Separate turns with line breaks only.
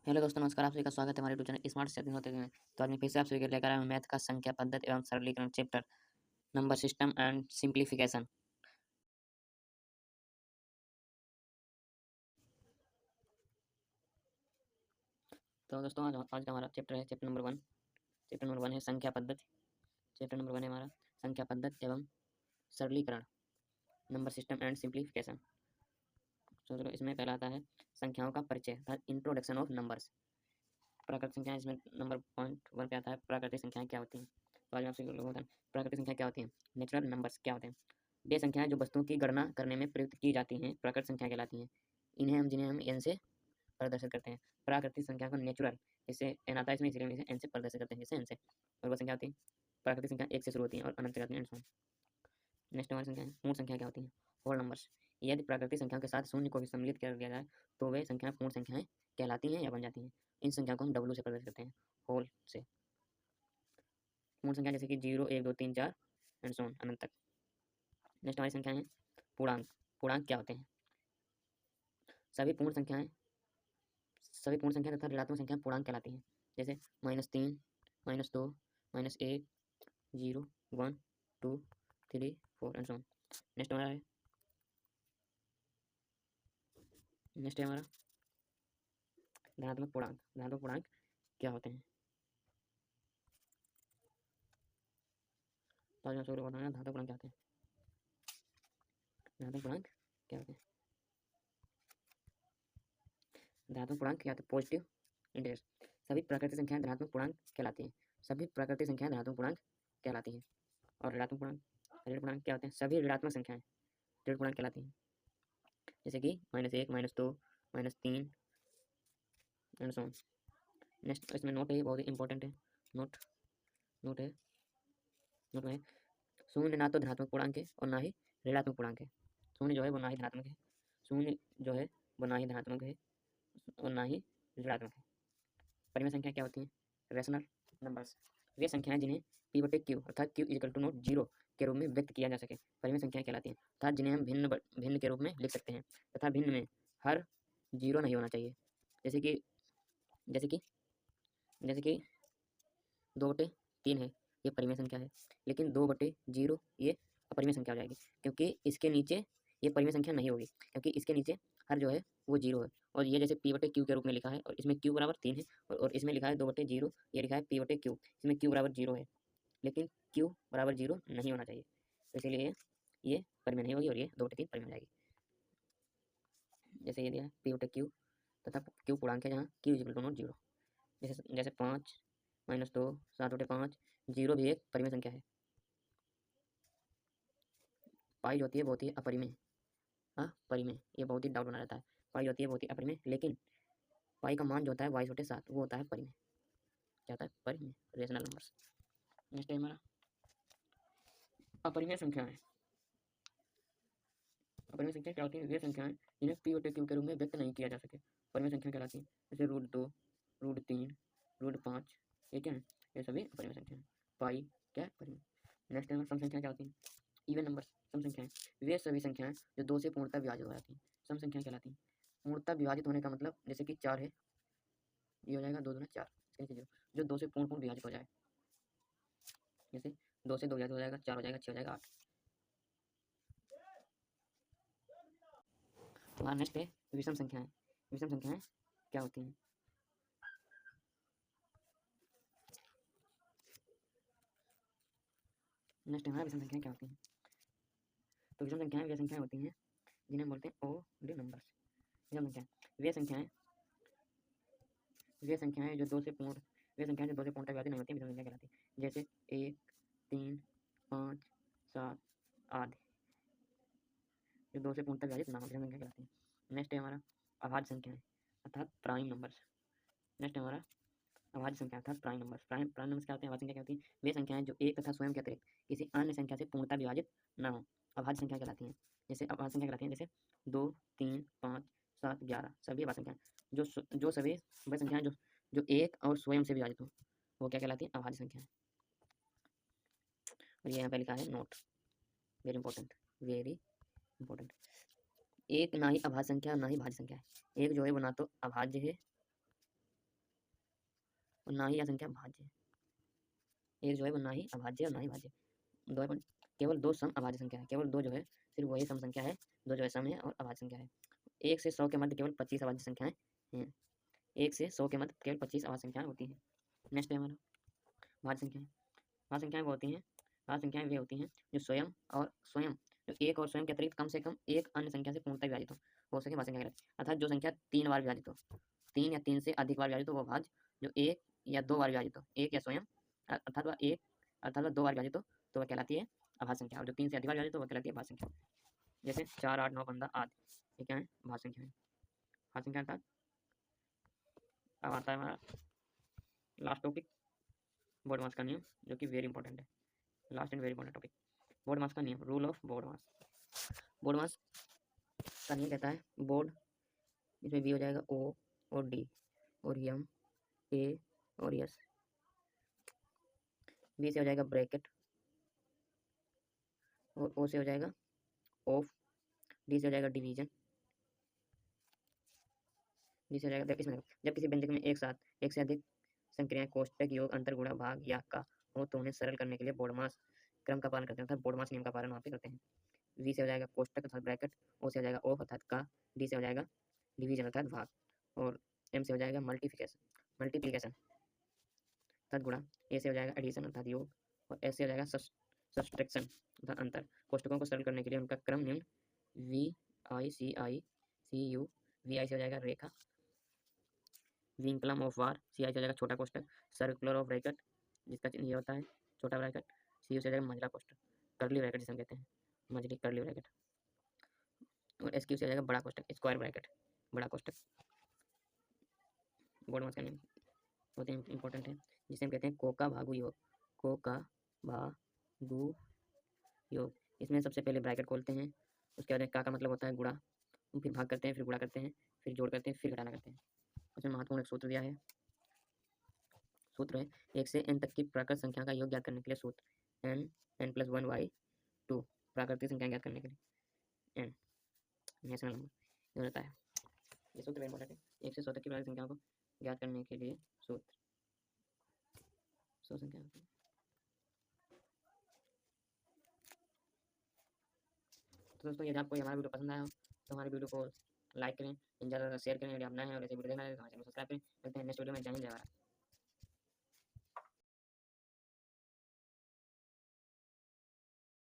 Hello दोस्तों, नमस्कार। आप सभी का स्वागत है हमारे यूट्यूब चैनल स्मार्ट सेटिंग होते हुए। तो आज मैं फिर से आप सभी के लिए लेकर आया हूँ मैथ का संख्या पद्धति एवं सरलीकरण chapter number system and simplification. तो दोस्तों आज का हमारा चैप्टर है चैप्टर नंबर वन है संख्या पद्धति। चैप्टर नंबर 1 है हमारा संख्या पद्धति एवं सरलीकरण, नंबर सिस्टम एंड सिंप्लीफिकेशन। तो चलो इसमें पहला आता है संख्याओं का परिचय, इंट्रोडक्शन ऑफ नंबर्स। प्राकृतिक संख्याएं, इसमें नंबर पॉइंट 1 पे आता है प्राकृतिक संख्याएं क्या होती हैं। तो आज आपसे लोग बताएं प्राकृतिक संख्या क्या होती हैं, नेचुरल नंबर्स क्या होते हैं। वे संख्याएं जो वस्तुओं की गणना करने में प्रयुक्त की जाती हैं प्राकृतिक संख्या कहलाती हैं। जिन्हें हम एन से प्रदर्शित करते हैं। प्राकृतिक संख्या को नेचुरल, जिससे एन आता है इसमें, इसलिए इसे एन से प्रदर्शित करते हैं, जैसे एन से। और वो संख्या होती है प्राकृतिक संख्या 1 से शुरू होती है और अनंत तक आती है। नेक्स्ट हमारी संख्या है पूर्ण संख्या क्या होती है, होल नंबर्स। यदि प्राकृतिक संख्याओं के साथ शून्य को भी सम्मिलित कर दिया जाए तो वे संख्याएं पूर्ण संख्याएं कहलाती हैं या बन जाती हैं। इन संख्या को हम डब्लू से प्रदर्शित करते हैं, होल से। पूर्ण संख्या जैसे कि 0 1 2 3 4 एंड सो ऑन अनंत तक। नेक्स्ट हमारी संख्या है पूर्णांक। पूर्णांक क्या होते हैं, सभी पूर्ण संख्या तथा ऋणात्मक संख्या पूर्णांक कहलाती हैं। जैसे -3 -2 -1 0 1 2 3 4 एंड सो ऑन। नेक्स्ट है हमारा धनात्मक पूर्णांक। धनात्मक पूर्णांक क्या होते हैं, तो आज मैं आपको बताऊंगा धनात्मक पूर्णांक क्या होते हैं। धनात्मक पूर्णांक क्या होते हैं, धनात्मक पूर्णांक क्या होते हैं, पॉजिटिव इंटीजर्स। सभी प्राकृतिक संख्याएं धनात्मक पूर्णांक कहलाती हैं। सभी प्राकृतिक संख्याएं धनात्मक पूर्णांक कहलाती हैं। और ऋणात्मक पूर्णांक, ऋण पूर्णांक क्या होते हैं, सभी ऋणात्मक संख्याएं ऋण पूर्णांक कहलाती हैं। जैसे कि -1 -2 -3 एंड सो ऑन। नेक्स्ट इसमें नोट है, बहुत ही इंपॉर्टेंट है। नोट नोट है नोट में शून्य ना तो धनात्मक पूर्णांक है और ना ही ऋणात्मक पूर्णांक है। शून्य जो है वो ना ही धनात्मक है, शून्य जो है वो ना ही धनात्मक है और ना ही ऋणात्मक है। परिमेय संख्या क्या होती है, रेशनल नंबर्स। वे संख्याएं जिन्हें p/q अर्थात q = नोट 0 के रूप में व्यक्त किया जा सके परिमेय संख्याएं कहलाती हैं। अर्थात जिन्हें हम भिन्न के रूप में लिख सकते हैं तथा भिन्न में हर 0 नहीं होना चाहिए। जैसे कि जैसे कि जैसे कि 2/3 है, ये परिमेय संख्या है। लेकिन 2/0 ये अपरिमेय संख्या हो जाएगी, क्योंकि इसके नीचे ये परिमेय संख्या नहीं होगी, क्योंकि इसके नीचे हर जो है वो 0 है। और ये जैसे p/q के रूप में लिखा है और इसमें q = 3 है और इसमें लिखा है 2/0, ये लिखा है p/q, इसमें q = 0 है, लेकिन q = 0 नहीं होना चाहिए। तो इसीलिए ये परिमेय नहीं होगी और ये 2/3 परिमेय हो जाएगी। जैसे ये दिया है p/q तथा q पूर्णांक है जहाँ q = नोट 0। जैसे 5 -2 7/5 0 भी एक परिमेय संख्या है। पाई जो होती है बहुत ही अपरिमेय, अपरिमेय, ये बहुत ही डाउट बना रहता है। पाई होती है बहुत ही अपरिमेय, लेकिन पाई का मान जो होता है 22/7 वो होता है परिमेय। क्या होता है, परिमेय, रेशनल नंबर्स। नेक्स्ट है हमारा अपरिमेय संख्याएं। अपरिमेय संख्या क्या होती है, वे संख्याएं जिन्हें p/q के रूप में व्यक्त नहीं किया जा सके परिमेय संख्या कहलाती है। जैसे √2 √3 √5, ये क्या है, ये सभी अपरिमेय संख्या है। पाई क्या है, परिमेय। नेक्स्ट है सम संख्या क्या होती है, इवन नंबर्स। सम संख्याएं वे सभी संख्याएं जो 2 से पूर्णतः विभाजित हो जाती हैं सम संख्या कहलाती हैं। पूर्णतः विभाजित होने का मतलब जैसे कि 4 है, ये हो जाएगा 2 दूना 4, जो 2 से पूर्ण विभाजित हो जाए। जैसे 2 से 2 विभाजित हो जाएगा, 4 हो जाएगा, 6 हो जाएगा, 8। तो नेक्स्ट है विषम संख्याएं। विषम संख्याएं क्या होती हैं, नेक्स्ट हमारा विषम संख्याएं क्या होती हैं। तो विषम संख्याएं वे संख्याएं होती हैं जिन्हें बोलते हैं ओड नंबर्स। विषम संख्याएं वे संख्याएं जो 2 से पूर्ण तक विभाजित नहीं होती विषम संख्या कहलाती है। जैसे 1 3 5 7 आदि, जो 2 से पूर्ण तक विभाजित ना हो, विषम संख्या कहलाती है। नेक्स्ट है हमारा अभाज्य संख्याएं अर्थात प्राइम नंबर्स। नेक्स्ट है हमारा अभाज्य संख्या अर्थात प्राइम नंबर्स। प्राइम नंबर्स क्या होते हैं, अभाज्य संख्या क्या होती है, वे संख्याएं जो एक तथा स्वयं के अतिरिक्त किसी अन्य संख्या से पूर्णतः विभाजित न हो, अभाज्य संख्या कहलाती हैं। जैसे अभाज्य संख्या कहलाती हैं, जैसे 2 3 5 7 11 सभी अभाज्य संख्याएं। जो सभी वह संख्याएं जो एक और स्वयं से विभाजित हो, वो क्या कहलाती है, अभाज्य संख्याएं। और ये यहाँ पे लिखा है नोट, वेरी इंपॉर्टेंट। एक ना ही अभाज्य संख्या और ना ही भाज्य संख्या है। एक जो है वो ना तो अभाज्य है और ना ही यह संख्या भाज्य है। एक जो है वो ना ही अभाज्य और ना ही भाज्य। दो है केवल दो सम अभाज्य संख्या है, केवल दो जो है सिर्फ वही सम संख्या है, दो जो है सम है और अभाज्य संख्या है। 1 से 100 के मध्य केवल 25 अभाज्य संख्याएं हैं। 1 से 100 के मध्य केवल 25 अभाज्य संख्याएं होती हैं। नेक्स्ट है हमारा भाज्य संख्याएं। भाज्य संख्याएं वो होती हैं, भाज्य संख्याएं वे होती हैं जो स्वयं जो एक और स्वयं के अतिरिक्त कम से कम एक अन्य संख्या से पूर्णतः विभाजित हो सके भाज्य संख्या कहलाती है। अर्थात जो संख्या 3 बार विभाजित हो, 3 या 3 से अधिक बार विभाजित हो वो भाज्य, जो 1 या 2 बार विभाजित हो, 1 या स्वयं अर्थात वह 2 बार विभाजित हो तो वह कहलाती है अभाज्य संख्या, और जो 3 से अधिक बार विभाजित हो वह कहलाती है भाज्य संख्या। जैसे 4, 8, 9, 15 आदि, ये क्या है भाज्य संख्या है। भाज्य संख्या अर्थात अब आता है हमारा लास्ट टॉपिक, बोर्डमास का नियम, जो कि वेरी इंपॉर्टेंट है, last and very important topic. BODMAS का नियम, रूल ऑफ बोर्डमास। बोर्डमास का नियम कहता है बोर्ड, इसमें बी हो जाएगा ओ और डी और एम ए और एस, बी से हो जाएगा ब्रैकेट और ओ से हो जाएगा ऑफ, डी से हो जाएगा डिवीजन, डी से हो जाएगा इसमें जब किसी व्यंजक में एक साथ एक से अधिक संक्रियाएं कोष्टक योग अंतर गुणा भाग या का हो तो उन्हें सरल करने के लिए बोर्डमास क्रम का पालन करते हैं, अर्थात बोर्डमास नियम का पालन वहाँ पे करते हैं। वी से हो जाएगा कोष्टक अर्थात ब्रैकेट, ओ से हो जाएगा ऑफ अर्थात का, डी से हो जाएगा डिवीजन अर्थात भाग, और एम से हो जाएगा मल्टीप्लिकेशन अर्थात गुणा, ए से हो जाएगा एडिशन अर्थात योग, और एस से हो जाएगा सब्सट्रैक्शन अर्थात अंतर। कोष्टकों को सरल करने के लिए उनका क्रम निम्न VI से हो जाएगा रेखा, विंकलम ऑफ वार, CI से हो जाएगा छोटा कोष्टक, सर्कुलर ऑफ ब्रैकेट जिसका चिन्ह ये होता है छोटा ब्रैकेट, CU से हो जाएगा मंझला कोष्टक, कर्ली ब्रैकेट जिसे हम कहते हैं मंझली कर्ली ब्रैकेट, और SQ से हो जाएगा बड़ा कोष्टक स्क्वायर ब्रैकेट बड़ा कोष्टक। बोर्डमास का नियम बहुत ही इंपॉर्टेंट है, जिसे हम कहते हैं कोका भागु योग, कोका भागु योग। इसमें सबसे पहले ब्रैकेट खोलते हैं, उसके बाद का मतलब होता है गुणा, फिर भाग करते हैं, फिर गुणा करते हैं, फिर जोड़ करते हैं, फिर घटाना करते हैं। उसमें महत्वपूर्ण एक सूत्र दिया है, सूत्र है 1 से n तक की प्राकृत संख्या का योग ज्ञात करने के लिए सूत्र n+1/2 प्राकृतिक संख्या ज्ञात करने के लिए n नेशनल नंबर ये होता है। ये सूत्र वेरी इंपॉर्टेंट है, 1 से 100 तक की प्राकृतिक संख्याओं को ज्ञात करने के लिए सूत्र 100 संख्या। तो दोस्तों यदि आपको हमारा वीडियो पसंद आया हो तो हमारे वीडियो को लाइक करें, ज़्यादा शेयर करें, यदि आप नए हैं और ऐसे वीडियो देखना है तो हमारे चैनल को सब्सक्राइब करें। मिलते हैं नेक्स्ट वीडियो में। जय हिंद जय भारत।